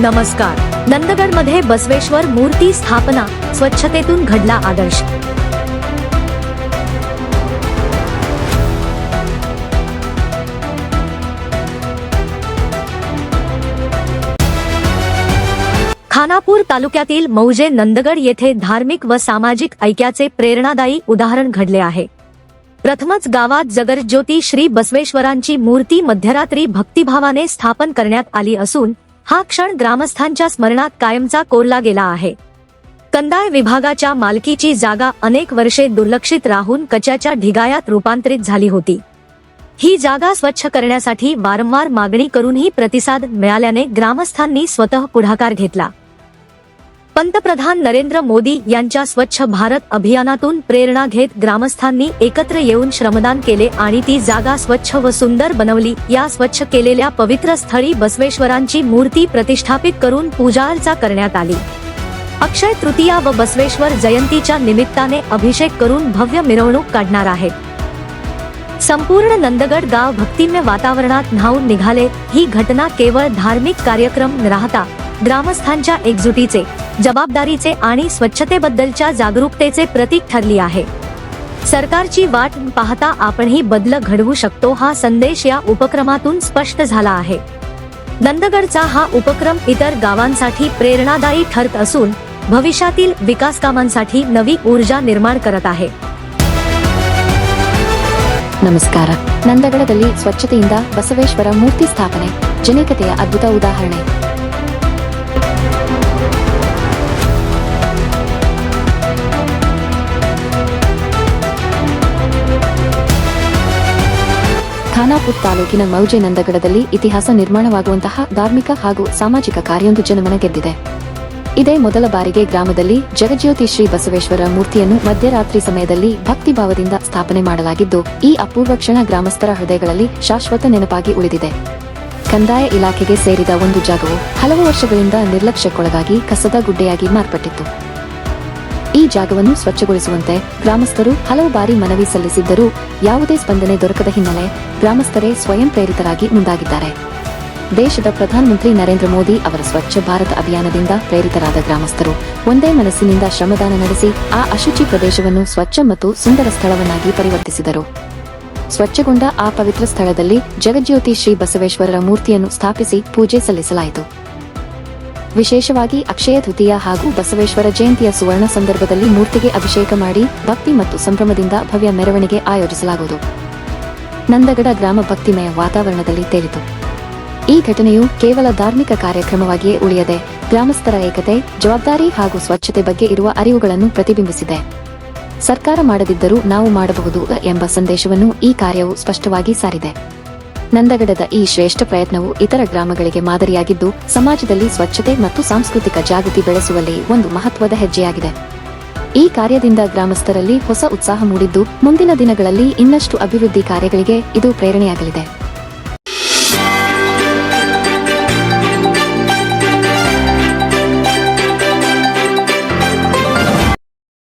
नमस्कार. नंदगडमध्ये बसवेश्वर मूर्ती स्थापना, स्वच्छतेतून घडला आदर्श. खानापूर तालुक्यातील मौजे नंदगड येथे धार्मिक व सामाजिक ऐक्याचे प्रेरणादायी उदाहरण घडले आहे. प्रथमच गावात जगज्योती श्री बसवेश्वरांची मूर्ती मध्यरात्री भक्तिभावाने स्थापन करण्यात आली असून हा क्षण ग्रामस्थांच्या स्मरणात कायमचा कोरला गेला आहे. कंदाय विभागाच्या मालकीची जागा अनेक वर्षे दुर्लक्षित राहून कचऱ्याच्या ढिगायात रूपांतरित झाली होती. ही जागा स्वच्छ करण्यासाठी वारंवार मागणी करूनही प्रतिसाद मिळाल्याने ग्रामस्थांनी स्वतः पुढाकार घेतला. पंतप्रधान नरेंद्र मोदी यांच्या स्वच्छ भारत अभियानातून प्रेरणा घेत ग्रामस्थांनी एकत्र येऊन श्रमदान केले आणि ती जागा स्वच्छ व सुंदर बनवली. या स्वच्छ केलेल्या पवित्र स्थळी बसवेश्वरांची मूर्ती प्रतिष्ठापित करून पूजार्चा करण्यात आली. अक्षय तृतीया व बसवेश्वर जयंतीच्या निमित्ताने अभिषेक करून भव्य मिरवणूक काढणार आहे. संपूर्ण नंदगड गाव भक्तिमय वातावरणात न्हाऊन निघाले. ही घटना केवळ धार्मिक कार्यक्रम न राहता ग्रामस्थांच्या एकजुटीचे, जबाबदारीचे आणि स्वच्छतेबद्दलच्या जागरूकतेचे प्रतीक ठरली आहे. सरकारची वाट पाहता आपणही बदल घडवू शकतो हा संदेश या उपक्रमातून स्पष्ट झाला आहे. नंदगडचा हा उपक्रम इतर गावांसाठी प्रेरणादायी ठरत असून भविष्यातील विकासकामांसाठी नवी ऊर्जा निर्माण करत आहे. ನಮಸ್ಕಾರ. ನಂದಗಡದಲ್ಲಿ ಸ್ವಚ್ಛತೆಯಿಂದ ಬಸವೇಶ್ವರ ಮೂರ್ತಿ ಸ್ಥಾಪನೆ ಜನಕತೆಯ ಅದ್ಭುತ ಉದಾಹರಣೆ. ಖಾನಾಪುರ ತಾಲೂಕಿನ ಮೌಜೆ ನಂದಗಡದಲ್ಲಿ ಇತಿಹಾಸ ನಿರ್ಮಾಣವಾಗುವಂತಹ ಧಾರ್ಮಿಕ ಹಾಗೂ ಸಾಮಾಜಿಕ ಕಾರ್ಯೊಂದು ಜನಮನ ಗೆದ್ದಿದೆ. ಇದೇ ಮೊದಲ ಬಾರಿಗೆ ಗ್ರಾಮದಲ್ಲಿ ಜಗಜ್ಯೋತಿ ಶ್ರೀ ಬಸವೇಶ್ವರ ಮೂರ್ತಿಯನ್ನು ಮಧ್ಯರಾತ್ರಿ ಸಮಯದಲ್ಲಿ ಭಕ್ತಿಭಾವದಿಂದ ಸ್ಥಾಪನೆ ಮಾಡಲಾಗಿದ್ದು ಈ ಅಪೂರ್ವ ಕ್ಷಣ ಗ್ರಾಮಸ್ಥರ ಹೃದಯಗಳಲ್ಲಿ ಶಾಶ್ವತ ನೆನಪಾಗಿ ಉಳಿದಿದೆ. ಕಂದಾಯ ಇಲಾಖೆಗೆ ಸೇರಿದ ಒಂದು ಜಾಗವು ಹಲವು ವರ್ಷಗಳಿಂದ ನಿರ್ಲಕ್ಷ್ಯಕ್ಕೊಳಗಾಗಿ ಕಸದ ಗುಡ್ಡೆಯಾಗಿ ಮಾರ್ಪಟ್ಟಿತ್ತು. ಈ ಜಾಗವನ್ನು ಸ್ವಚ್ಛಗೊಳಿಸುವಂತೆ ಗ್ರಾಮಸ್ಥರು ಹಲವು ಬಾರಿ ಮನವಿ ಸಲ್ಲಿಸಿದ್ದರೂ ಯಾವುದೇ ಸ್ಪಂದನೆ ದೊರಕದ ಹಿನ್ನೆಲೆ ಗ್ರಾಮಸ್ಥರೇ ಸ್ವಯಂ ಪ್ರೇರಿತರಾಗಿ ಮುಂದಾಗಿದ್ದಾರೆ. ದೇಶದ ಪ್ರಧಾನಮಂತ್ರಿ ನರೇಂದ್ರ ಮೋದಿ ಅವರ ಸ್ವಚ್ಛ ಭಾರತ ಅಭಿಯಾನದಿಂದ ಪ್ರೇರಿತರಾದ ಗ್ರಾಮಸ್ಥರು ಒಂದೇ ಮನಸ್ಸಿನಿಂದ ಶ್ರಮದಾನ ನಡೆಸಿ ಆ ಅಶುಚಿ ಪ್ರದೇಶವನ್ನು ಸ್ವಚ್ಛ ಮತ್ತು ಸುಂದರ ಸ್ಥಳವನ್ನಾಗಿ ಪರಿವರ್ತಿಸಿದರು. ಸ್ವಚ್ಛಗೊಂಡ ಆ ಪವಿತ್ರ ಸ್ಥಳದಲ್ಲಿ ಜಗಜ್ಯೋತಿ ಶ್ರೀ ಬಸವೇಶ್ವರರ ಮೂರ್ತಿಯನ್ನು ಸ್ಥಾಪಿಸಿ ಪೂಜೆ ಸಲ್ಲಿಸಲಾಯಿತು. ವಿಶೇಷವಾಗಿ ಅಕ್ಷಯ ತೃತೀಯ ಹಾಗೂ ಬಸವೇಶ್ವರ ಜಯಂತಿಯ ಸುವರ್ಣ ಸಂದರ್ಭದಲ್ಲಿ ಮೂರ್ತಿಗೆ ಅಭಿಷೇಕ ಮಾಡಿ ಭಕ್ತಿ ಮತ್ತು ಸಂಭ್ರಮದಿಂದ ಭವ್ಯ ಮೆರವಣಿಗೆ ಆಯೋಜಿಸಲಾಗುವುದು. ನಂದಗಡ ಗ್ರಾಮ ಭಕ್ತಿಮಯ ವಾತಾವರಣದಲ್ಲಿ ತೇಲಿತು. ಈ ಘಟನೆಯು ಕೇವಲ ಧಾರ್ಮಿಕ ಕಾರ್ಯಕ್ರಮವಾಗಿಯೇ ಉಳಿಯದೆ ಗ್ರಾಮಸ್ಥರ ಏಕತೆ, ಜವಾಬ್ದಾರಿ ಹಾಗೂ ಸ್ವಚ್ಛತೆ ಬಗ್ಗೆ ಇರುವ ಅರಿವುಗಳನ್ನು ಪ್ರತಿಬಿಂಬಿಸಿದೆ. ಸರ್ಕಾರ ಮಾಡದಿದ್ದರೂ ನಾವು ಮಾಡಬಹುದು ಎಂಬ ಸಂದೇಶವನ್ನು ಈ ಕಾರ್ಯವು ಸ್ಪಷ್ಟವಾಗಿ ಸಾರಿದೆ. ನಂದಗಡದ ಈ ಶ್ರೇಷ್ಠ ಪ್ರಯತ್ನವು ಇತರ ಗ್ರಾಮಗಳಿಗೆ ಮಾದರಿಯಾಗಿದ್ದು ಸಮಾಜದಲ್ಲಿ ಸ್ವಚ್ಛತೆ ಮತ್ತು ಸಾಂಸ್ಕೃತಿಕ ಜಾಗೃತಿ ಬೆಳೆಸುವಲ್ಲಿ ಒಂದು ಮಹತ್ವದ ಹೆಜ್ಜೆಯಾಗಿದೆ. ಈ ಕಾರ್ಯದಿಂದ ಗ್ರಾಮಸ್ಥರಲ್ಲಿ ಹೊಸ ಉತ್ಸಾಹ ಮೂಡಿದ್ದು ಮುಂದಿನ ದಿನಗಳಲ್ಲಿ ಇನ್ನಷ್ಟು ಅಭಿವೃದ್ಧಿ ಕಾರ್ಯಗಳಿಗೆ ಇದು ಪ್ರೇರಣೆಯಾಗಲಿದೆ.